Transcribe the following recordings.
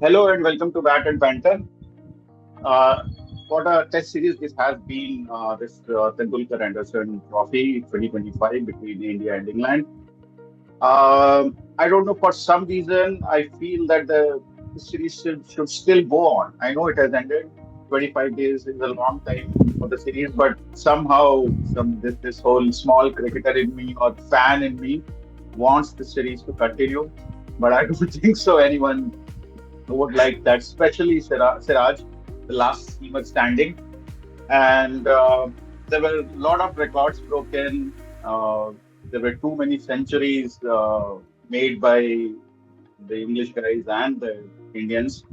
Hello and welcome to Bat and Banter. Uh, what a test series this has been, this Tendulkar Anderson Trophy 2025 between India and England. I don't know, for some reason, I feel that the series should still go on. I know it has ended. 25 days is a long time for the series, but somehow this whole small cricketer in me or fan in me wants the series to continue. But I don't think so. Anyone would like that, especially Siraj, the last seamer standing. And there were a lot of records broken. Uh, there were too many centuries made by the English guys and the Indians.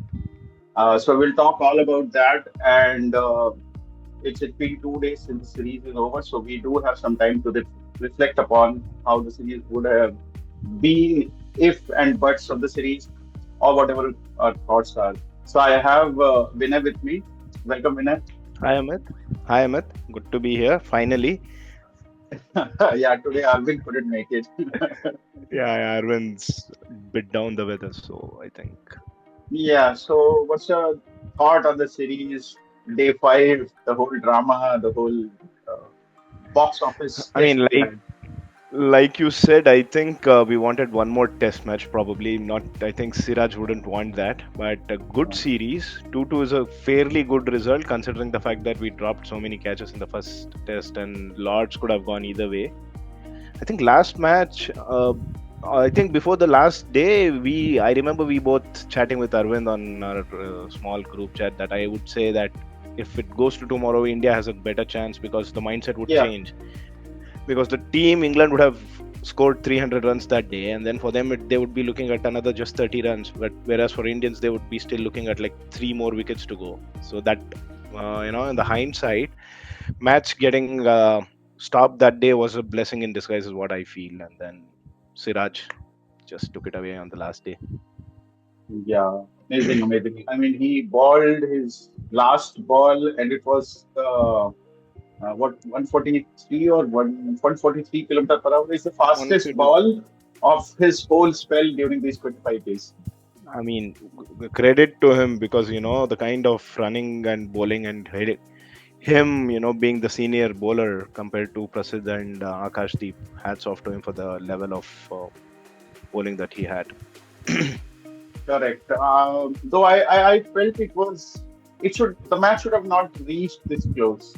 So we'll talk all about that. And it's been 2 days since the series is over, so we do have some time to reflect upon how the series would have been if and buts of the series or whatever our thoughts are. So I have Vinay with me. Welcome, Vinay. Hi Amit. Hi Amit. Good to be here finally. Yeah, today Arvind couldn't make it. Yeah, Arvind's bit down the weather, so I think. Yeah, so what's your thought on the series? Day five, the whole drama, the whole uh, box office I hits mean, we had. like you said, I think we wanted one more test match. Probably not. I think Siraj wouldn't want that, but a good series. 2-2 is a fairly good result considering the fact that we dropped so many catches in the first test, and Lords could have gone either way. I think last match. I think before the last day, I remember we both chatting with Arvind on our small group chat that I would say that if it goes to tomorrow, India has a better chance because the mindset would Yeah, change. Because the team England would have scored 300 runs that day, and then for them they would be looking at another just 30 runs. But whereas for Indians, they would be still looking at like three more wickets to go. So that in the hindsight, match getting stopped that day was a blessing in disguise, is what I feel. And then Siraj just took it away on the last day. yeah, amazing, amazing. I mean, he balled his last ball, and it was what 143 or 143 kilometer per hour is the fastest 150. ball of his whole spell during these 25 days. I mean, credit to him because the kind of running and bowling and him, being the senior bowler compared to Prasidh and Akashdeep. Hats off to him for the level of bowling that he had. Correct. Though I felt the match should have not reached this close.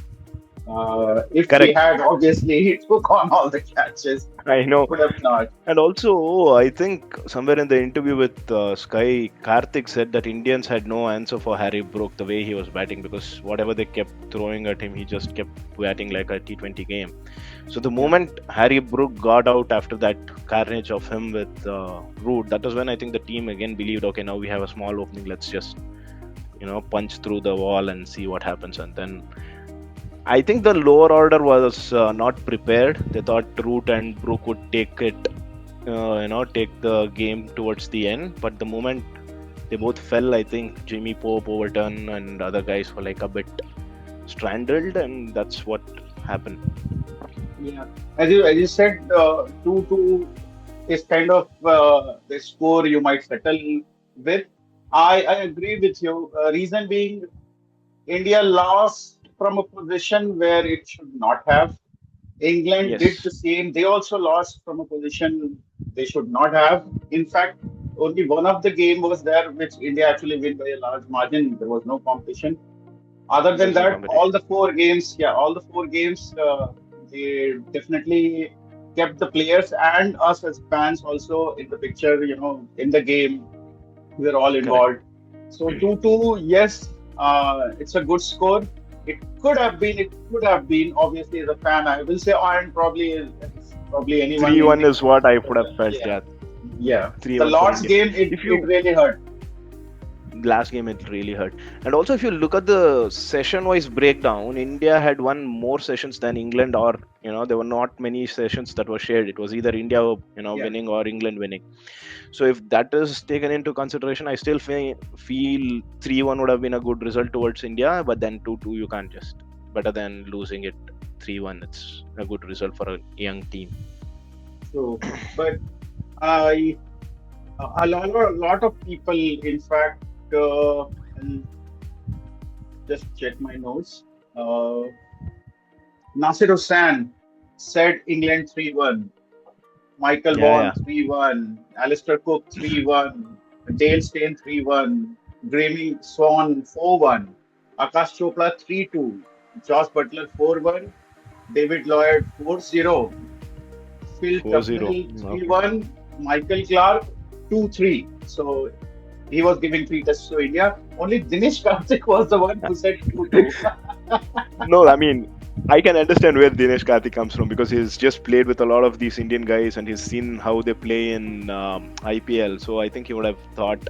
If we Correct. had, obviously, he took on all the catches. I know. Could have not. And also, I think somewhere in the interview with Sky, Karthik said that Indians had no answer for Harry Brook the way he was batting because whatever they kept throwing at him, he just kept batting like a T20 game. So the Yeah. moment Harry Brook got out after that carnage of him with Root, that was when I think the team again believed, okay, now we have a small opening, let's just punch through the wall and see what happens. And then I think the lower order was not prepared. They thought Root and Brook would take it, take the game towards the end. But the moment they both fell, I think Jimmy Pope, Overton, and other guys were like a bit stranded, and that's what happened. Yeah. As you said, 2-2 is kind of the score you might settle with. I agree with you. Reason being, India lost from a position where it should not have. England did Yes, the same. They also lost from a position they should not have. In fact, only one of the game was there which India actually win by a large margin. There was no competition. Other there than was no that, all competition. the four games, yeah, all the four games, they definitely kept the players and us as fans also in the picture. In the game, we're all Correct. involved. So 2-2, yes, it's a good score. It could have been. Obviously, as a fan, I will say, and probably anyone in 3-1 the is what I would have felt. yeah, Yeah, yeah. The 3-1 for Lord's India. game, it If it you really hurt. last game it really hurt. And also if you look at the session wise breakdown, India had won more sessions than England, or there were not many sessions that were shared. It was either India Yeah. winning or England winning. So if that is taken into consideration, I still feel 3-1 would have been a good result towards India, but then 2-2 you can't just better than losing it 3-1. It's a good result for a young team. So, but I a lot of people, in fact. I'll just check my notes. Nasir Hussain said England 3-1. Michael Yeah, Vaughan yeah. 3-1. Alistair Cook 3-1. Dale Steyn 3-1. Graeme Swann 4-1. Akash Chopra 3-2. Josh Butler 4-1. David Lloyd 4-0. Phil 4-0. Tufnell Okay. 3-1. Michael Clark 2-3. So he was giving three tests to India. Only Dinesh Karthik was the one who said 2-2. No, I mean, I can understand where Dinesh Karthik comes from because he's just played with a lot of these Indian guys and he's seen how they play in IPL. So I think he would have thought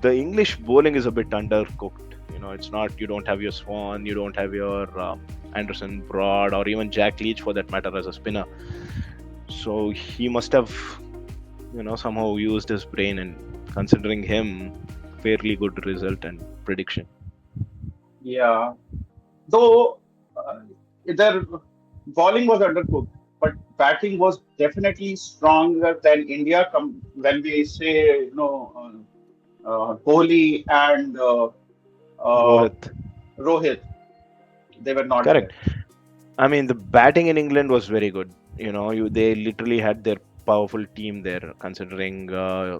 the English bowling is a bit undercooked. It's not, you don't have your Swan, you don't have your Anderson Broad, or even Jack Leach for that matter as a spinner. So he must have, somehow used his brain, and considering him, fairly good result and prediction. Yeah. Though their bowling was undercooked, but batting was definitely stronger than India. When we say, Kohli and uh, Rohit. Rohit, they were not there. Correct. I mean, the batting in England was very good. They literally had their powerful team there, considering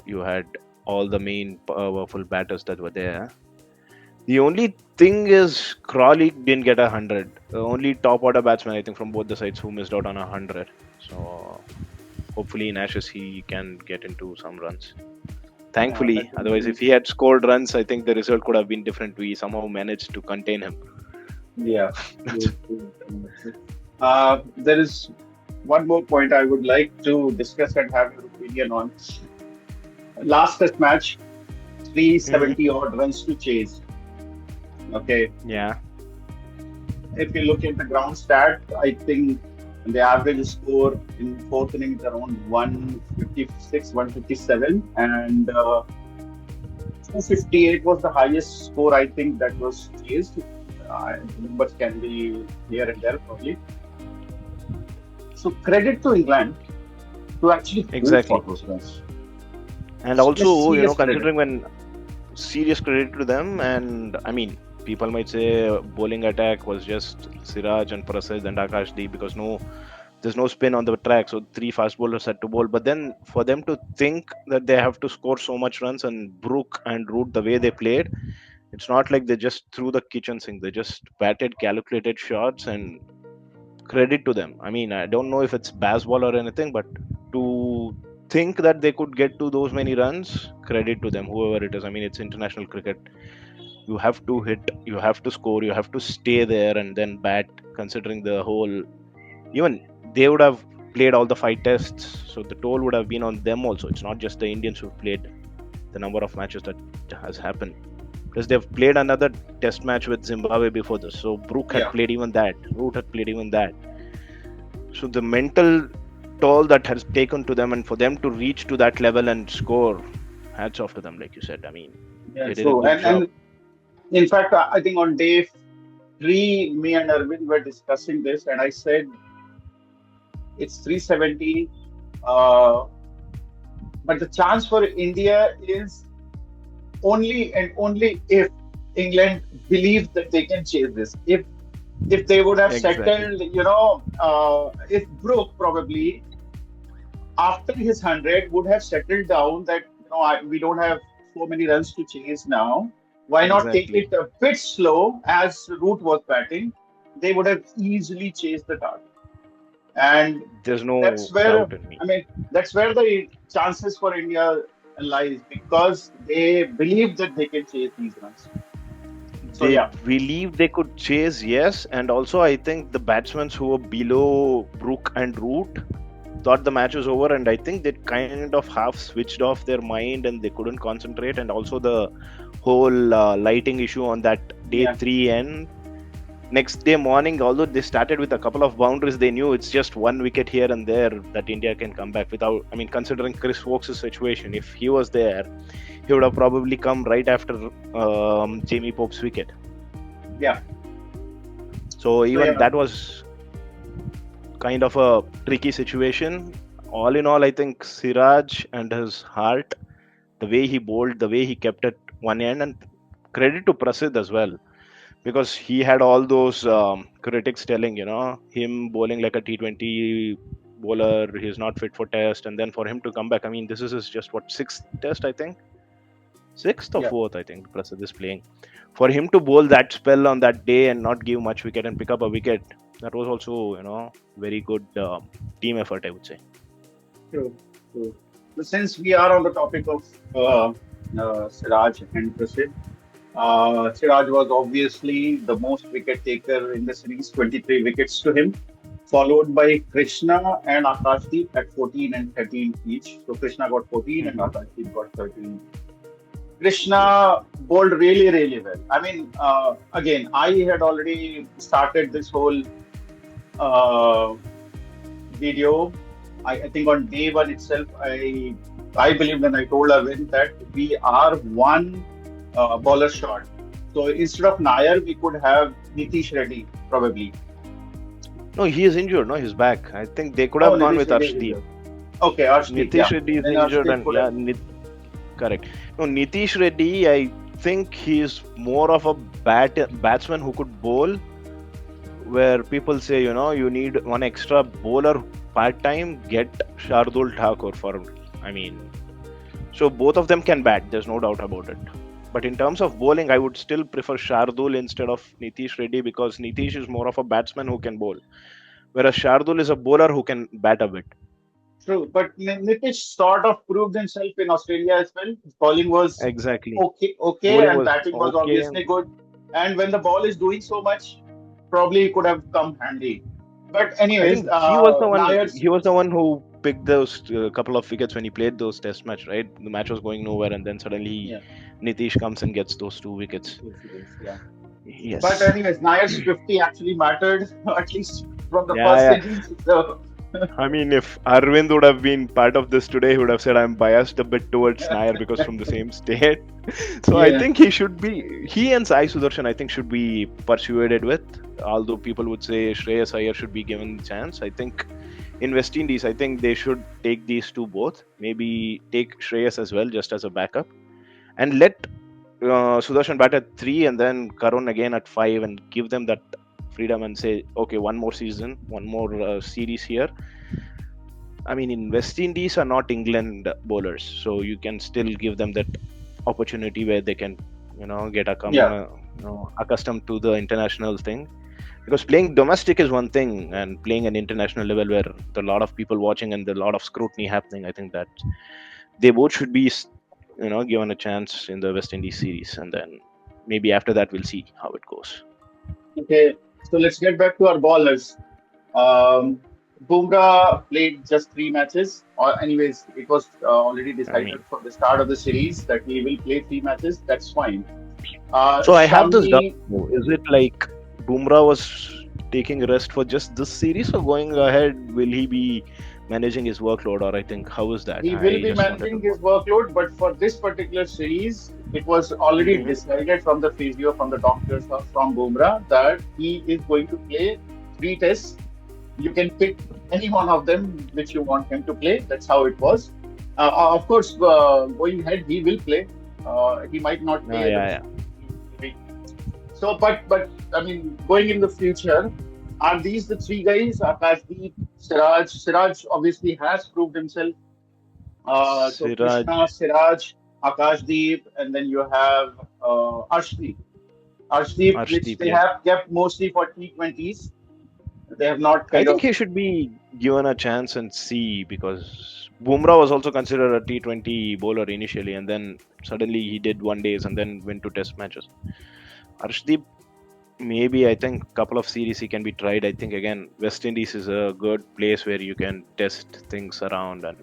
you had all the main powerful batters that were there. The only thing is Crawley didn't get 100. The only top order batsman, I think, from both the sides who missed out on 100. So hopefully in Ashes he can get into some runs. Yeah, Thankfully, that would otherwise be, if he had scored runs, I think the result could have been different. We somehow managed to contain him. yeah. That's There is one more point I would like to discuss and have your opinion on. Last test match, Mhm. 370 odd runs to chase. Okay. Yeah. If you look at the ground stat, I think the average score in fourth inning is around 156, 157, and 258 was the highest score I think that was chased. Numbers can be here and there probably. So credit to England to actually go for Exactly. those runs. And Serious, also, serious credit. considering when serious credit to them, and I mean, people might say bowling attack was just Siraj and Prasid and Akashdeep because there's no spin on the track, so three fast bowlers had to bowl. But then for them to think that they have to score so much runs, and Brook and Root the way they played, it's not like they just threw the kitchen sink. They just batted calculated shots, and credit to them. I mean, I don't know if it's baseball or anything, but to think that they could get to those many runs, credit to them, whoever it is. I mean, it's international cricket. You have to hit, you have to score, you have to stay there and then bat, considering the whole. Even they would have played all the 5 tests, so the toll would have been on them also. It's not just the Indians who've played the number of matches that has happened. Because they've played another test match with Zimbabwe before this. So Brook had Yeah, played even that. Root had played even that. So the mental toll that has taken to them, and for them to reach to that level and score, hats off to them, like you said. I mean, yeah, they did a true. good job. And in fact, I think on day three, me and Arvind were discussing this, and I said it's 370. Uh, but the chance for India is only and only if England believes that they can chase this. If they would have Exactly. settled, if Brook probably after his 100 would have settled down that we don't have so many runs to chase now. Why not take Exactly. it a bit slow as Root was batting? They would have easily chased the target, and There's that's no where doubt in me. I mean that's where the chances for India lies because they believe that they can chase these runs. So They yeah, believe they could chase, yes, and also I think the batsmen who were below Brook and Root thought the match was over, and I think they kind of half switched off their mind and they couldn't concentrate, and also the whole lighting issue on that day yeah, 3 end. Next day morning, although they started with a couple of boundaries, they knew it's just one wicket here and there that India can come back without. I mean, considering Chris Wokes' situation, if he was there, he would have probably come right after Jamie Pope's wicket. yeah. So So even yeah, that was kind of a tricky situation. All in all, I think Siraj and his heart, the way he bowled, the way he kept it one end, and credit to Prasidh as well, because he had all those critics telling, him bowling like a T20 bowler, he's not fit for test, and then for him to come back, I mean, this is his just what, sixth test, I think, sixth or Yeah. fourth, I think Prasidh is playing. For him to bowl that spell on that day and not give much wicket and pick up a wicket, that was also, very good team effort, I would say. True. True. But since we are on the topic of Siraj and Prasidh, Siraj was obviously the most wicket taker in the series, 23 wickets to him, followed by Krishna and Akashdeep at 14 and 13 each. So Krishna got 14 and Hmm. Akashdeep got 13. Krishna bowled really, really well. I mean, again, I had already started this whole uh, video. I think on day one itself, I believe when I told Arvind that we are one bowler short. So instead of Nair, we could have Nitish Reddy probably. No, he is injured. No, he's back. I think they could Oh, have gone Nitish with Reddy is Arshdeep. injured. Okay, Arshdeep, Nitish yeah. Reddy is Then injured, Arshdeep and could yeah, have. correct. No, Nitish Reddy, I think he's more of a batsman who could bowl. Where people say, you need one extra bowler part time, get Shardul Thakur for. I mean, so both of them can bat. There's no doubt about it. But in terms of bowling, I would still prefer Shardul instead of Nitish Reddy, because Nitish is more of a batsman who can bowl, whereas Shardul is a bowler who can bat a bit. True, but Nitish sort of proved himself in Australia as well. His bowling was Exactly. okay, Bowling and was batting was okay. obviously good. And when the ball is doing so much, probably he could have come handy. But I anyways, think he was the one. Nayar's He was the one who picked those couple of wickets when he played those Test match. Right, the match was going nowhere, and then suddenly yeah, Nitish comes and gets those two wickets. yeah. But Yes. anyways, Nayar's 50 actually mattered at least from the Yeah, first yeah. innings. So I mean, if Arvind would have been part of this today, he would have said I'm biased a bit towards Nair because from the same state. So I yeah, think he and Sai Sudarshan, I think, should be persuaded with. Although people would say Shreyas Iyer should be given the chance, I think in West Indies, I think they should take these two both. Maybe take Shreyas as well, just as a backup, and let Sudarshan bat at 3 and then Karun again at 5, and give them that freedom and say, okay, one more season, one more series here. I mean, in West Indies are not England bowlers, so you can still give them that opportunity where they can, get yeah. accustomed to the international thing. Because playing domestic is one thing, and playing an international level where there are a lot of people watching and there are a lot of scrutiny happening, I think that they both should be, given a chance in the West Indies series, and then maybe after that we'll see how it goes. Okay, so let's get back to our bowlers. Um, Bumrah played just 3 matches. Or anyways, it was already I mean, decided from the start of the series that he will play 3 matches. That's fine. so I have this doubt. Shami, Is it like Bumrah was taking rest for just this series, or going ahead will he be managing his workload? Or I think, how is that? he will I be just wanted to managing know. his workload, but for this particular series, it was already Hmm. decided from the physio, from the doctors, from Bumrah that he is going to play 3 tests. You can pick any one of them which you want him to play. That's how it was. Of course, going ahead, he will play. He might not Yeah, play the yeah, rest yeah. of the week. So, but I mean, going in the future, are these the three guys? Akashdeep, Siraj. Siraj obviously has proved himself. So Siraj, Krishna, Siraj, Akashdeep, and then you have Arshdeep. Arshdeep, which Arshdeep, they yeah. have kept mostly for T20s. They have not I kind think of. he should be given a chance and see, because Bumrah was also considered a T20 bowler initially, and then suddenly he did one days and then went to Test matches. Arshdeep, maybe I think couple of series he can be tried. I think again West Indies is a good place where you can test things around and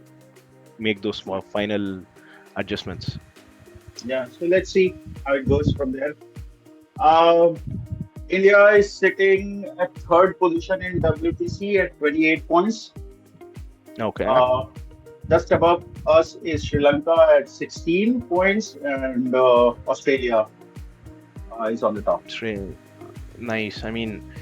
make those small final adjustments. Yeah, so let's see how it goes from there. Um, India is sitting at third position in WTC at 28 points. Okay. Uh, just above us is Sri Lanka at 16 points, and Australia is on the top. It's really nice. I mean,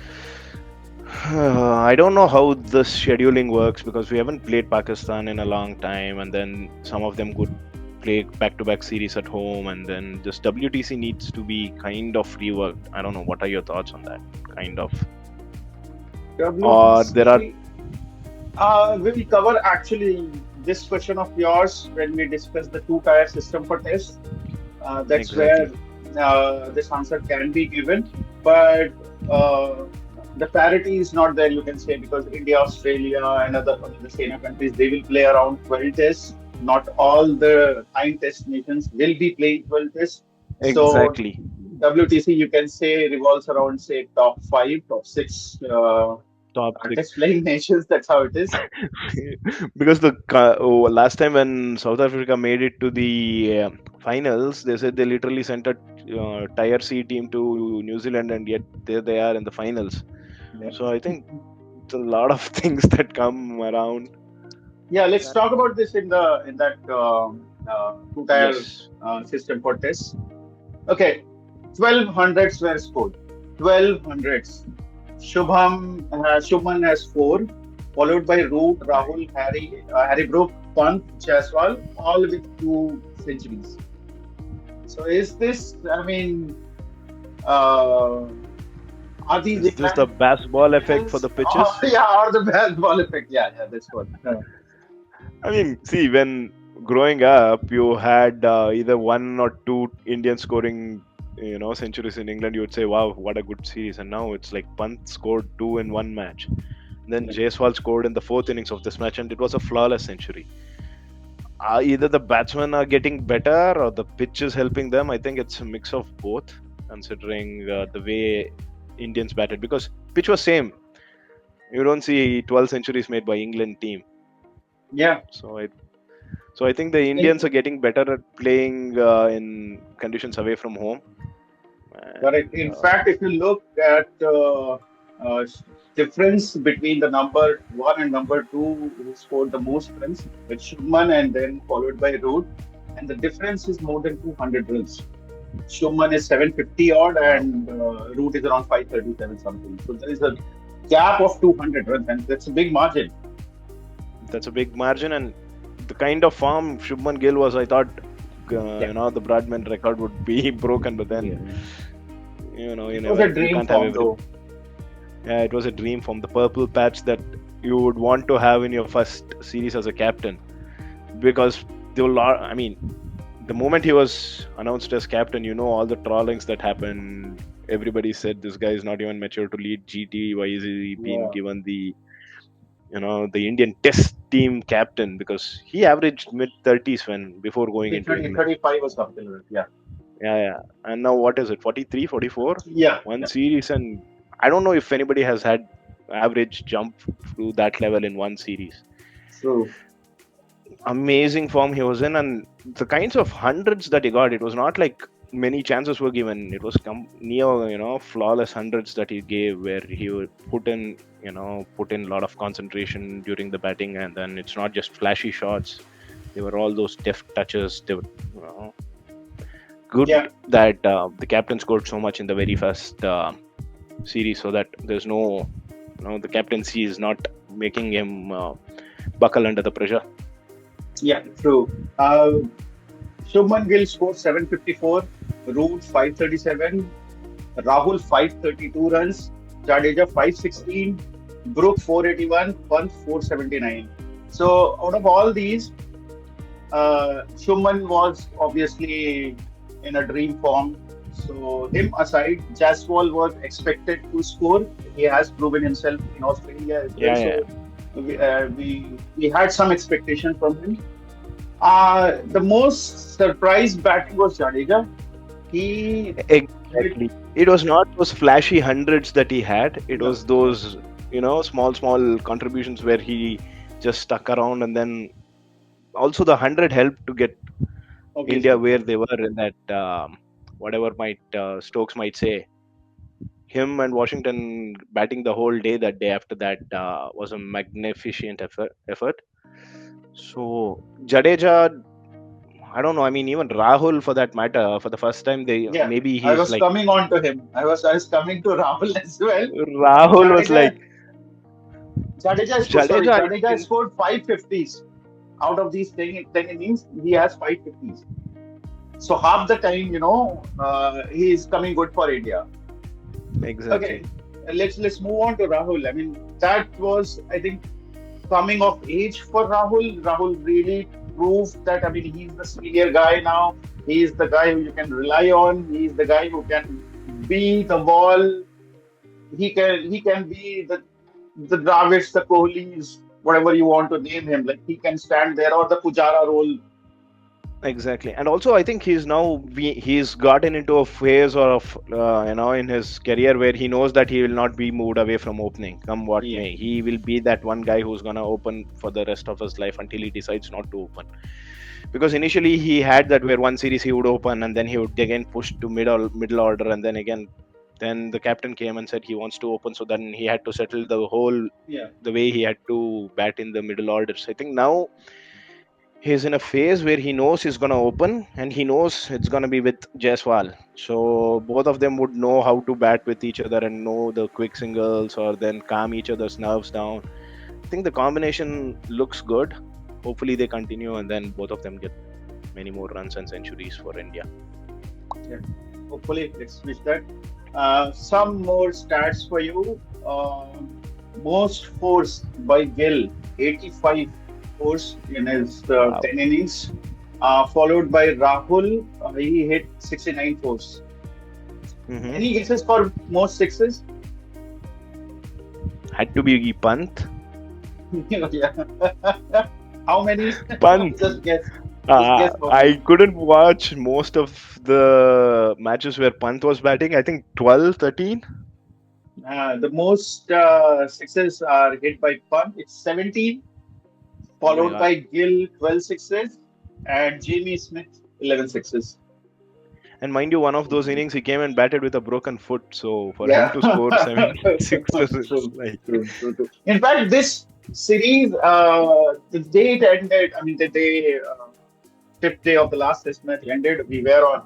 I don't know how the scheduling works, because we haven't played Pakistan in a long time, and then some of them good play back-to-back series at home, and then this WTC needs to be kind of reworked. I don't know. What are your thoughts on that? Kind of, or there are WTC. We will cover actually this question of yours when we discuss the two-tier system for tests. That's where exactly. this answer can be given, but the parity is not there, you can say, because India, Australia, and other senior countries, they will play around 12 tests. Not all the nine test nations will be playing 12 tests. So Exactly. WTC, you can say, revolves around, say, top five, top six Top six. test playing nations. That's how it is. Because last time when South Africa made it to the finals, they said they literally sent a tier C team to New Zealand, and yet there they are in the finals. Yeah. So I think it's a lot of things that come around. Yeah, let's talk about this in that two-tier Yes, system for tests. Okay, 12 hundreds were scored. 12 hundreds. Shubman has four, followed by Root, Rahul, Harry Brook, Pant, Jaiswal, all with two centuries. So is this? I mean, uh, are these is this the England baseball effect for Indians? the Oh, pitches? yeah, or the baseball effect? Yeah, yeah, that's what. I mean, see, when growing up, you had either one or two Indians scoring, centuries in England. You would say, "Wow, what a good series!" And now it's like Pant scored two in one match. Then Yeah. Jaiswal scored in the fourth innings of this match, and it was a flawless century. Either the batsmen are getting better or the pitch is helping them. I think it's a mix of both, considering the way Indians batted. Because pitch was same. You don't see 12 centuries made by England team. Yeah. So I think the In, Indians are getting better at playing in conditions away from home. Correct. And In fact, if you look at uh, difference between the number one and number two who scored the most runs, it's Shubman and then followed by Root, and the difference is more than 200 runs. Shubman is 750 odd wow, and Root is around 537 something. So there is a gap of 200 runs, and that's a big margin. that's a big margin. And the kind of form Shubman Gill was, I thought, Yeah. the Bradman record would be broken. But then, Yeah. It was a you dream can't have form, everything. though. Yeah, it was a dream from the purple patch that you would want to have in your first series as a captain, because there were I mean, the moment he was announced as captain, all the trollings that happened. Everybody said this guy is not even mature to lead GT. Why is he being Yeah. given the Indian Test team captain? Because he averaged mid 30s when before going into 30, England. 35 or something like that. Yeah. Yeah, yeah. And now what is it? 43, 44? Yeah. One Yeah. series, and I don't know if anybody has had average jump through that level in one series. True. Amazing form he was in, and the kinds of hundreds that he got, it was not like many chances were given. It was near, flawless hundreds that he gave, where he would put in a lot of concentration during the batting, and then it's not just flashy shots. They were all those deft touches. They were, good Yeah. that the captain scored so much in the very first series, so that there's no, the captaincy is not making him buckle under the pressure. Yeah, true. Shubman Gill scored 754, Root 537, Rahul 532 runs, Jadeja 516, Brook 481, Pant 479. So out of all these, Shubman was obviously in a dream form. So him aside, Jaswal was expected to score. He has proven himself in Australia as well. Yeah, yeah, So we had some expectation from him. The most surprise batting was Jadeja. He did, exactly. It was not those flashy hundreds that he had. It no, was those, small contributions where he just stuck around, and then also the 100 helped to get India obviously. where they were in that, whatever might Stokes might say. Him and Washington batting the whole day that day after that was a magnificent effort. So Jadeja, I don't know. I mean, even Rahul, for that matter, for the first time, they Yeah, maybe I he's was like coming on to him. I was coming to Rahul as well. Rahul was Jadeja like Jadeja scored sorry, Jadeja. I Jadeja think scored 550s. out of these 10 innings, he has 5 50s. So half the time, he is coming good for India. Okay, Exactly. let's move on to Rahul. I mean, that was, I think, coming of age for Rahul. Rahul really proved that. I mean, he's the senior guy now. He's the guy who you can rely on. He's the guy who can be the ball. He can be the Dravids, the Kohlis, whatever you want to name him. Like he can stand there, or the Pujara role. Exactly, and also I think he's gotten into a phase of in his career where he knows that he will not be moved away from opening, come what Yeah. may. He will be that one guy who's gonna open for the rest of his life until he decides not to open. Because initially he had that where one series he would open and then he would again push to middle order, and then again, then the captain came and said he wants to open, so then he had to settle Yeah. the way he had to bat in the middle orders. I think now he's in a phase where he knows he's going to open and he knows it's going to be with Jaiswal. So both of them would know how to bat with each other and know the quick singles or then calm each other's nerves down. I think the combination looks good. Hopefully they continue and then both of them get many more runs and centuries for India. Yeah. Hopefully, let's wish that. Some more stats for you. Most force by Gill, 85 force in his Wow. 10 innings. Followed by Rahul, he hit 69 force. Hmm. Any guesses for most sixes? Had to be Pant. Yeah. How many? Pant. Just guess. Just guess for me. I couldn't watch most of the matches where Pant was batting. I think 12, 13. The most sixes are hit by Punt. It's 17, Oh my followed god. by Gill, 12 sixes, and Jamie Smith, 11 sixes. And mind you, one of those innings he came and batted with a broken foot. So for him Yeah. to score 17 sixes, it's True, like true. In fact, this series, the day it ended, I mean, the day, fifth day of the last test match ended, we were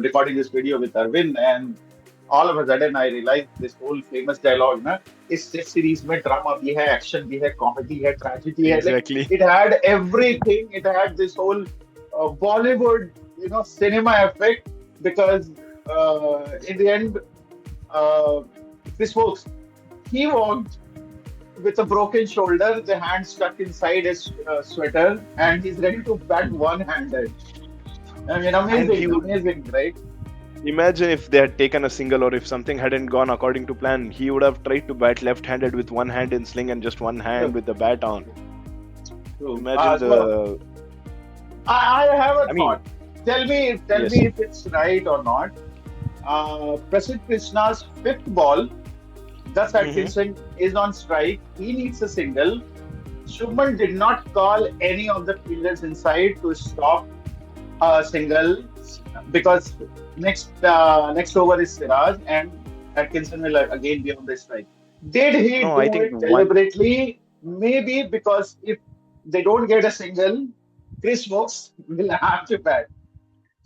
recording this video with Arvind, and all of a sudden I realized this whole famous dialogue, na, इस test series में drama भी है, action भी है, comedy है, tragedy है. Like exactly. it had everything. It had this whole Bollywood, cinema effect because in the end, uh, Chris Wokes, he walked with a broken shoulder, the hand stuck inside his sweater, and he's ready to bat one-handed. I mean, And he amazing, would amazing, right? imagine if they had taken a single or if something hadn't gone according to plan, he would have tried to bat left-handed with one hand in sling and just one hand True, with the bat on. true. Imagine So the. I have a I mean, thought. Tell yes. me if it's right or not. Prasidh Krishna's fifth ball, Gus Hmm. Atkinson is on strike. He needs a single. Shubman did not call any of the fielders inside to stop a single because next over is Siraj and Atkinson will again be on the strike. Did he No, I do think it one. deliberately? Maybe because if they don't get a single, Chris Wokes will have to bat.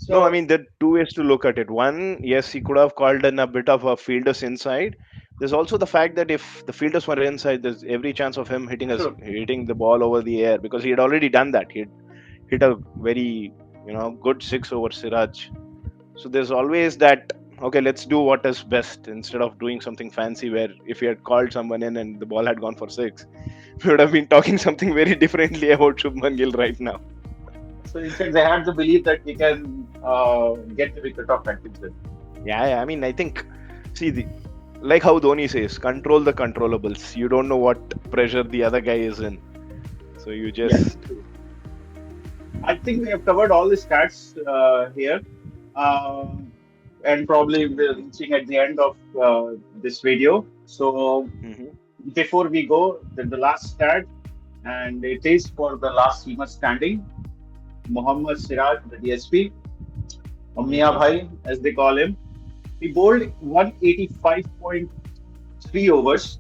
No, I So, mean, there are two ways to look at it. One, yes, he could have called in a bit of a fielders inside. There's also the fact that if the fielders were inside, there's every chance of him true. hitting the ball over the air because he had already done that. He had hit a very good six over Siraj. So there's always that. Okay, let's do what is best instead of doing something fancy. Where if he had called someone in and the ball had gone for six, we would have been talking something very differently about Shubman Gill right now. So instead, they had to believe that we can get the wicket of Atkinson. Yeah. I mean, I think see the like how Dhoni says, control the controllables. You don't know what pressure the other guy is in, so you Yeah, just. true. I think we have covered all the stats here, um, and probably we're reaching at the end of this video. So Mhm. before we go, the last stat, and it is for the last seamer standing, Mohammad Siraj, the DSP, or Mia Mhm. Bhai, as they call him. He bowled 185.3 overs.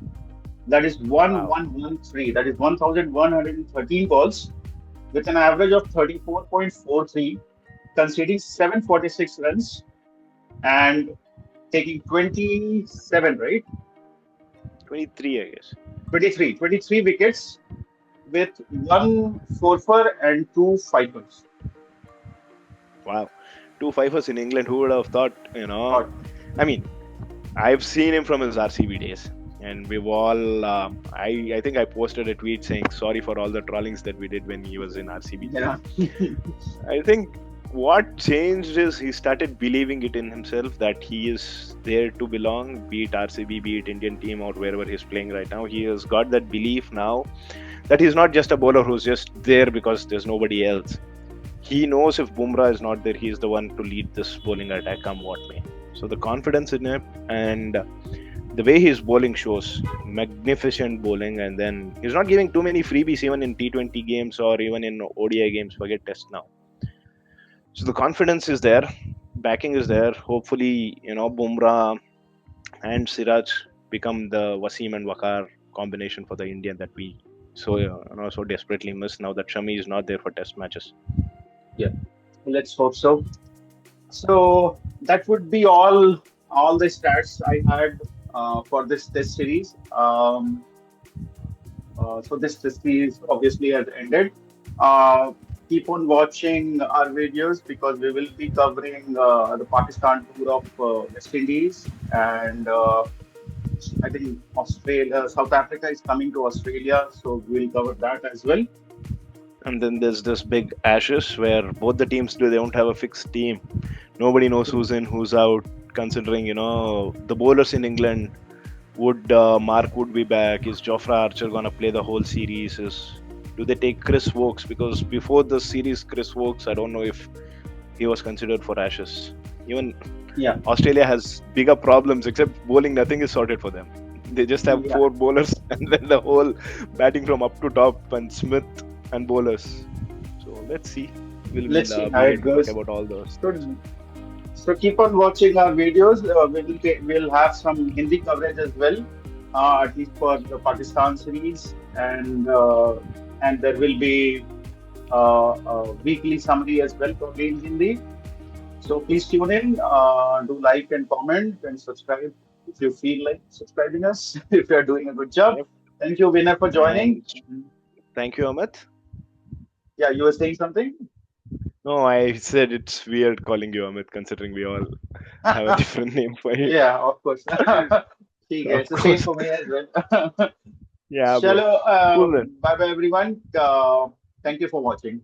That is Wow. 1113. That is 1,113 balls with an average of 34.43, conceding 746 runs and taking 27, right? 23, I guess. 23 wickets. with one fourfer and two fifers. Wow, two fifers in England. Who would have thought? Thought, I mean, I've seen him from his RCB days, and we've all. I think I posted a tweet saying sorry for all the trollings that we did when he was in RCB. yeah, I think what changed is he started believing it in himself that he is there to belong, be it RCB, be it Indian team or wherever he's playing right now. He has got that belief now that he's not just a bowler who's just there because there's nobody else. He knows if Bumrah is not there, he's the one to lead this bowling attack, come what may. So the confidence in him and the way his bowling shows magnificent bowling, and then he's not giving too many freebies even in T20 games or even in ODI games. Forget Test now. So the confidence is there, backing is there. Hopefully, Bumrah and Siraj become the Wasim and Wakar combination for the Indian that we so desperately miss now that Shami is not there for Test matches. yeah. Let's hope so. So that would be all the stats I had for this test series. So this series obviously has ended. Uh, Keep on watching our videos because we will be covering the Pakistan tour of West Indies, and I think Australia, South Africa is coming to Australia, so we'll cover that as well. And then there's this big Ashes where both the teams they don't have a fixed team. Nobody knows who's in, who's out. Considering the bowlers in England, would Mark Wood be back? Is Jofra Archer gonna play the whole series? Do they take Chris Wokes? Because before the series, Chris Wokes, I don't know if he was considered for Ashes. Even Yeah, Australia has bigger problems, except bowling, nothing is sorted for them. They just have yeah. four bowlers and then the whole batting from up to top and Smith and bowlers. So let's see. We'll Let's see how be here it to talk goes. about all those. So, so keep on watching our videos. We'll have some Hindi coverage as well, at least for the Pakistan series, and there will be a weekly summary as well, probably in Hindi. So please tune in, do like and comment and subscribe if you feel like subscribing us, if you are doing a good job. Yep. Thank you, Vinay, for joining. And thank you, Amit. Yeah, you were saying something? No, I said it's weird calling you Amit, considering we all have a different name for you. Yeah, of course. ठीक है, Of it's the same course. for me as well. Yeah, bro. Chalo, Cool then. bye bye everyone. Thank you for watching.